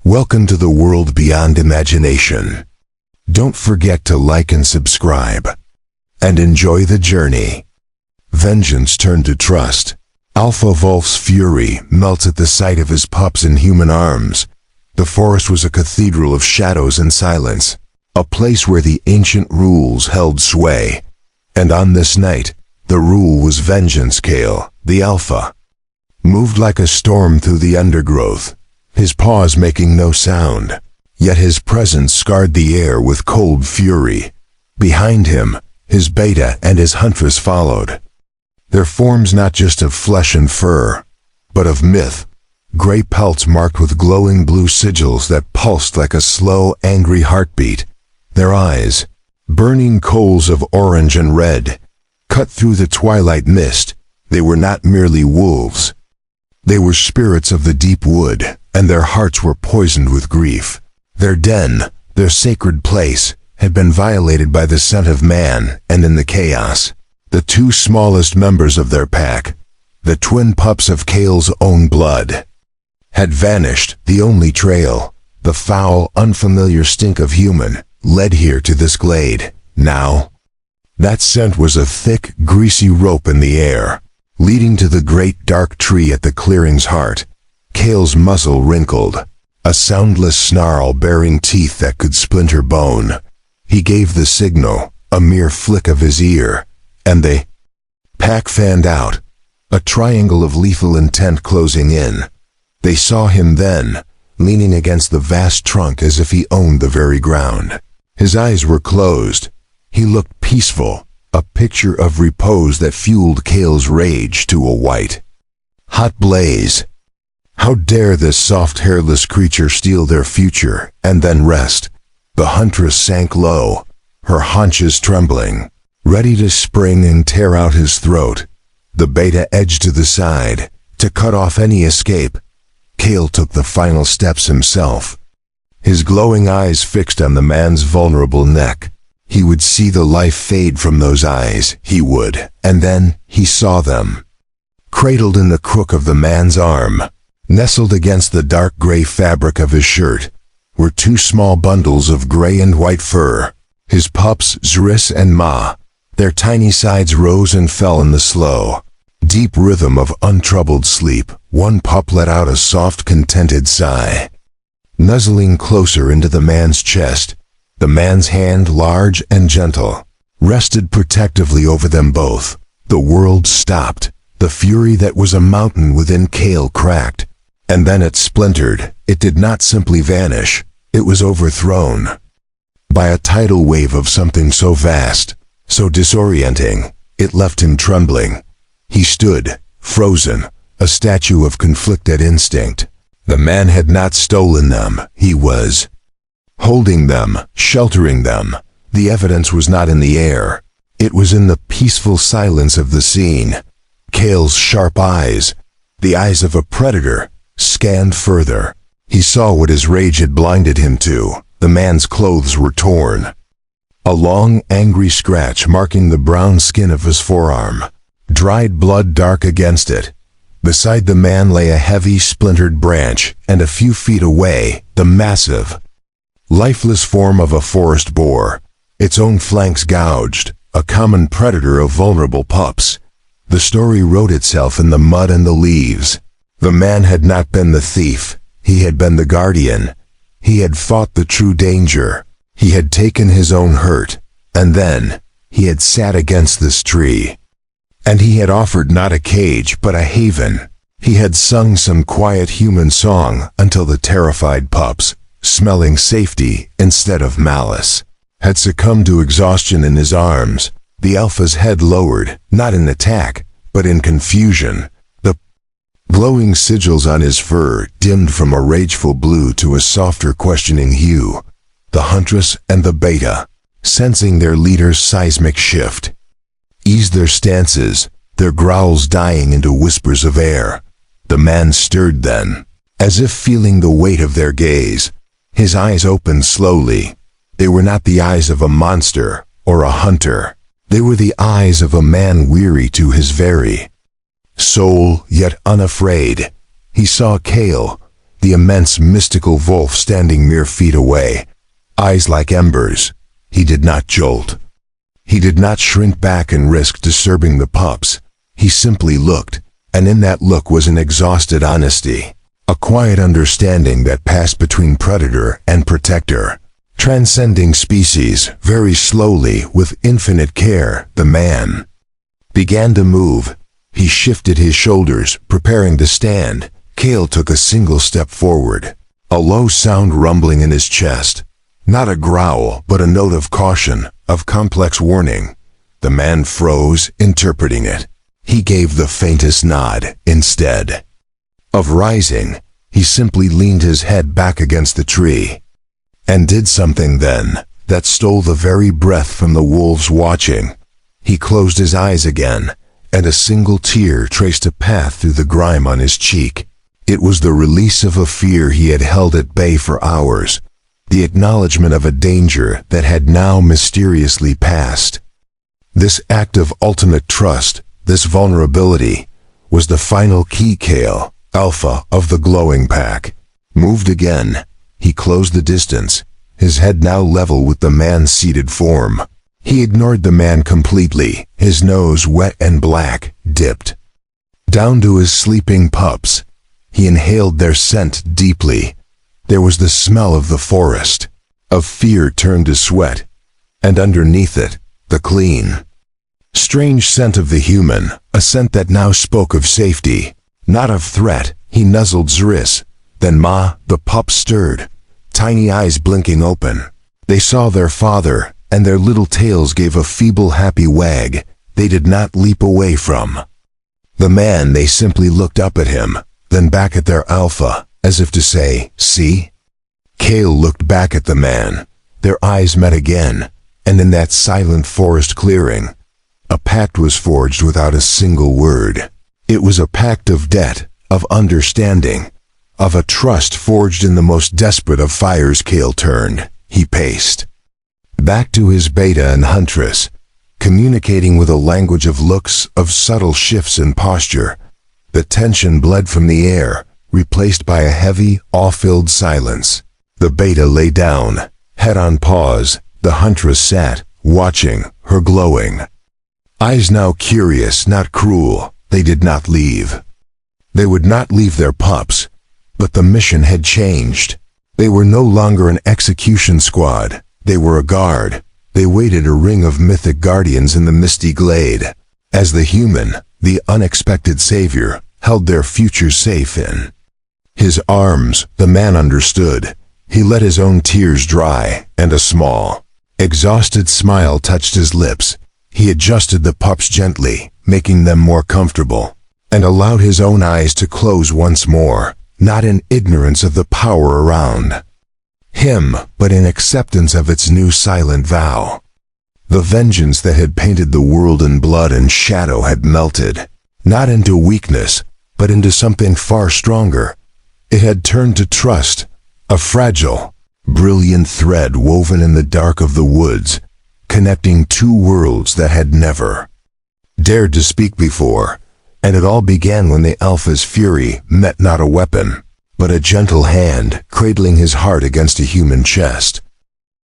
Welcome to the world beyond imagination. Don't forget to like and subscribe. And enjoy the journey. Vengeance turned to trust. Alpha Wolf's fury melts at the sight of his pups in human arms. The forest was a cathedral of shadows and silence, a place where the ancient rules held sway. And on this night, the rule was vengeance. Kale, the alpha, moved like a storm through the undergrowth, his paws making no sound, yet his presence scarred the air with cold fury. Behind him, his beta and his huntress followed. Their forms not just of flesh and fur, but of myth, gray pelts marked with glowing blue sigils that pulsed like a slow, angry heartbeat. Their eyes, burning coals of orange and red, cut through the twilight mist. They were not merely wolves. They were spirits of the deep wood, and their hearts were poisoned with grief. Their den, their sacred place, had been violated by the scent of man, and in the chaos, the two smallest members of their pack, the twin pups of Kale's own blood, had vanished. The only trail, the foul, unfamiliar stink of human, led here to this glade. Now, that scent was a thick, greasy rope in the air, leading to the great dark tree at the clearing's heart. Kale's muzzle wrinkled, a soundless snarl baring teeth that could splinter bone. He gave the signal, a mere flick of his ear, and the pack fanned out, a triangle of lethal intent closing in. They saw him then, leaning against the vast trunk as if he owned the very ground. His eyes were closed. He looked peaceful, a picture of repose that fueled Kale's rage to a white hot blaze. How dare this soft, hairless creature steal their future and then rest? The huntress sank low, her haunches trembling, ready to spring and tear out his throat. The beta edged to the side, to cut off any escape. Kale took the final steps himself, his glowing eyes fixed on the man's vulnerable neck. He would see the life fade from those eyes, he would, and then he saw them. Cradled in the crook of the man's arm, nestled against the dark gray fabric of his shirt, were two small bundles of gray and white fur, his pups Zris and Ma. Their tiny sides rose and fell in the slow, deep rhythm of untroubled sleep. One pup let out a soft, contented sigh, nuzzling closer into the man's chest. The man's hand, large and gentle, rested protectively over them both. The world stopped. The fury that was a mountain within Kale cracked, and then it splintered. It did not simply vanish. It was overthrown by a tidal wave of something so vast, so disorienting, it left him trembling. He stood, frozen, a statue of conflicted instinct. The man had not stolen them. He was holding them, sheltering them. The evidence was not in the air. It was in the peaceful silence of the scene. Kale's sharp eyes, the eyes of a predator, scanned further. He saw what his rage had blinded him to. The man's clothes were torn, a long, angry scratch marking the brown skin of his forearm, dried blood dark against it. Beside the man lay a heavy, splintered branch, and a few feet away, the massive, lifeless form of a forest boar, its own flanks gouged, a common predator of vulnerable pups. The story wrote itself in the mud and the leaves. The man had not been the thief. He had been the guardian. He had fought the true danger. He had taken his own hurt, and then he had sat against this tree. And he had offered not a cage, but a haven. He had sung some quiet human song until the terrified pups, smelling safety instead of malice, had succumbed to exhaustion in his arms. The alpha's head lowered, not in attack, but in confusion. The glowing sigils on his fur dimmed from a rageful blue to a softer, questioning hue. The huntress and the beta, sensing their leader's seismic shift, eased their stances, their growls dying into whispers of air. The man stirred then, as if feeling the weight of their gaze. His eyes opened slowly. They were not the eyes of a monster or a hunter. They were the eyes of a man weary to his very soul, yet unafraid. He saw Kale, the immense mystical wolf standing mere feet away, eyes like embers. He did not jolt. He did not shrink back and risk disturbing the pups. He simply looked, and in that look was an exhausted honesty, a quiet understanding that passed between predator and protector. Transcending species, very slowly, with infinite care, the man began to move. He shifted his shoulders, preparing to stand. Cale took a single step forward, a low sound rumbling in his chest. Not a growl, but a note of caution, of complex warning. The man froze, interpreting it. He gave the faintest nod, instead of rising. He simply leaned his head back against the tree, and did something then that stole the very breath from the wolves watching. He closed his eyes again, and a single tear traced a path through the grime on his cheek. It was the release of a fear he had held at bay for hours, the acknowledgement of a danger that had now mysteriously passed. This act of ultimate trust, this vulnerability, was the final key. Cale, alpha of the glowing pack, moved again. He closed the distance, his head now level with the man's seated form. He ignored the man completely, his nose wet and black, dipped down to his sleeping pups. He inhaled their scent deeply. There was the smell of the forest, of fear turned to sweat, and underneath it, the clean, strange scent of the human, a scent that now spoke of safety, not of threat. He nuzzled Zris. Then Ma, the pup, stirred, tiny eyes blinking open. They saw their father, and their little tails gave a feeble happy wag. They did not leap away from the man. They simply looked up at him, then back at their alpha, as if to say, see? Cale looked back at the man. Their eyes met again, and in that silent forest clearing, a pact was forged without a single word. It was a pact of debt, of understanding, of a trust forged in the most desperate of fires. Cale turned. He paced back to his beta and huntress, communicating with a language of looks, of subtle shifts in posture. The tension bled from the air, replaced by a heavy, awe-filled silence. The beta lay down, head on paws. The huntress sat, watching, her glowing eyes now curious, not cruel. They did not leave. They would not leave their pups. But the mission had changed. They were no longer an execution squad. They were a guard. They waited, a ring of mythic guardians in the misty glade, as the human, the unexpected savior, held their future safe in his arms. The man understood. He let his own tears dry, and a small, exhausted smile touched his lips. He adjusted the pups gently, making them more comfortable, and allowed his own eyes to close once more, not in ignorance of the power around him, but in acceptance of its new silent vow. The vengeance that had painted the world in blood and shadow had melted, not into weakness, but into something far stronger. It had turned to trust, a fragile, brilliant thread woven in the dark of the woods, connecting two worlds that had never dared to speak before. And it all began when the alpha's fury met not a weapon, but a gentle hand cradling his heart against a human chest.